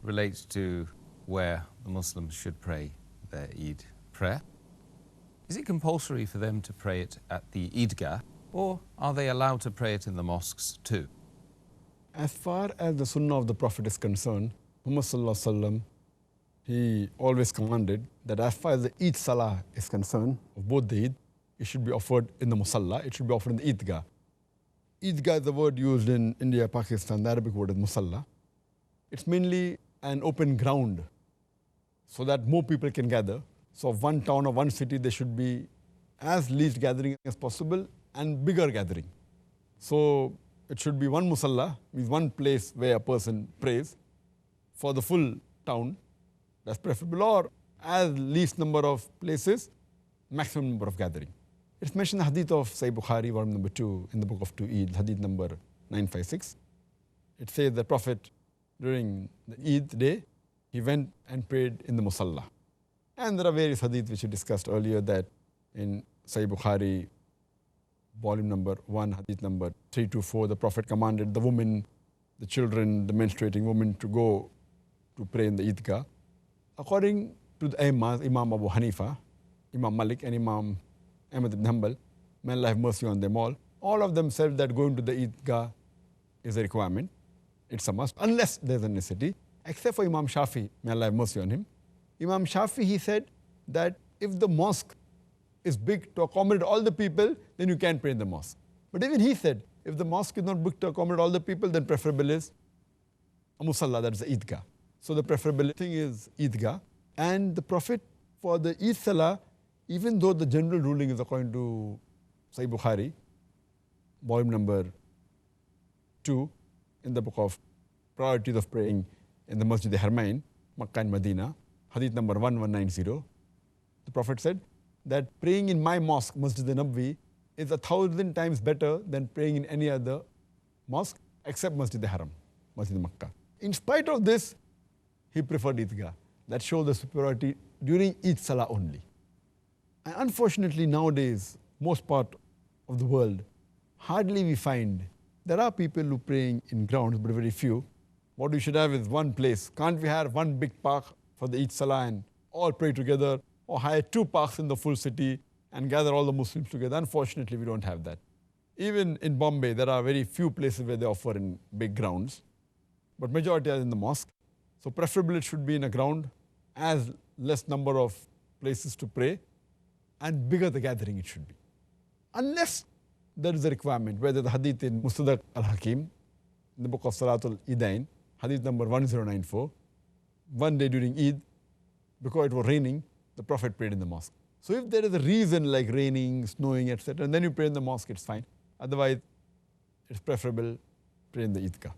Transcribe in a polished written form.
relates to where the Muslims should pray their Eid prayer. Is it compulsory for them to pray it at the Eidga, or are they allowed to pray it in the mosques too? As far as the Sunnah of the Prophet is concerned, Muhammad Sallallahu, sallam, he always commanded that as far as the Eid Salaah is concerned, of both the Eid, it should be offered in the Musallah, it should be offered in the Eidga. Eidga is the word used in India, Pakistan, the Arabic word is Musallah. It's mainly an open ground so that more people can gather. So of one town or one city, there should be as least gathering as possible and bigger gathering. So it should be one Musallah, means one place where a person prays for the full town, that's preferable, or as least number of places, maximum number of gathering. It's mentioned in the Hadith of Sahih Bukhari, volume number 2, in the book of 2 Eid, Hadith number 956. It says the Prophet, during the Eid day, he went and prayed in the Musallah. And there are various hadith which we discussed earlier that in Sahih Bukhari, volume number 1, hadith number 324, the Prophet commanded the women, the children, the menstruating women to go to pray in the Eidga. According to the Imams, Imam Abu Hanifa, Imam Malik and Imam Ahmad ibn Hanbal, may Allah have mercy on them all of them said that going to the Eidga is a requirement. It's a must, unless there's a necessity, except for Imam Shafi, may Allah have mercy on him. Imam Shafi, he said that if the mosque is big to accommodate all the people, then you can pray in the mosque. But even he said, if the mosque is not big to accommodate all the people, then preferable is a Musallah, that is the Eidga. So the preferable thing is Eidga. And the Prophet, for the Eid Salaah, even though the general ruling is according to Sahih Bukhari, volume number 2, in the book of priorities of praying in the Masjid al-Haramain, Makkah and Medina, hadith number 1190, the Prophet said that praying in my mosque, Masjid al-Nabawi, is 1,000 times better than praying in any other mosque except Masjid al-Haram, Masjid al-Makkah. In spite of this, he preferred Eidga. That shows the superiority during Eid Salaah only. And unfortunately nowadays, most part of the world, hardly we find, there are people who praying in grounds, but very few. What we should have is one place. Can't we have one big park for the Eid Salaah and all pray together, or hire 2 parks in the full city and gather all the Muslims together? Unfortunately, we don't have that. Even in Bombay, there are very few places where they offer in big grounds, but majority are in the mosque. So preferably it should be in a ground, as less number of places to pray, and bigger the gathering it should be. Unless there is a requirement, whether the hadith in Mustadrak al-Hakim, in the book of Salatul Eidain, hadith number 1094, one day during Eid, because it was raining, the Prophet prayed in the mosque. So if there is a reason like raining, snowing, etc., and then you pray in the mosque, it's fine. Otherwise, it's preferable pray in the Eidga.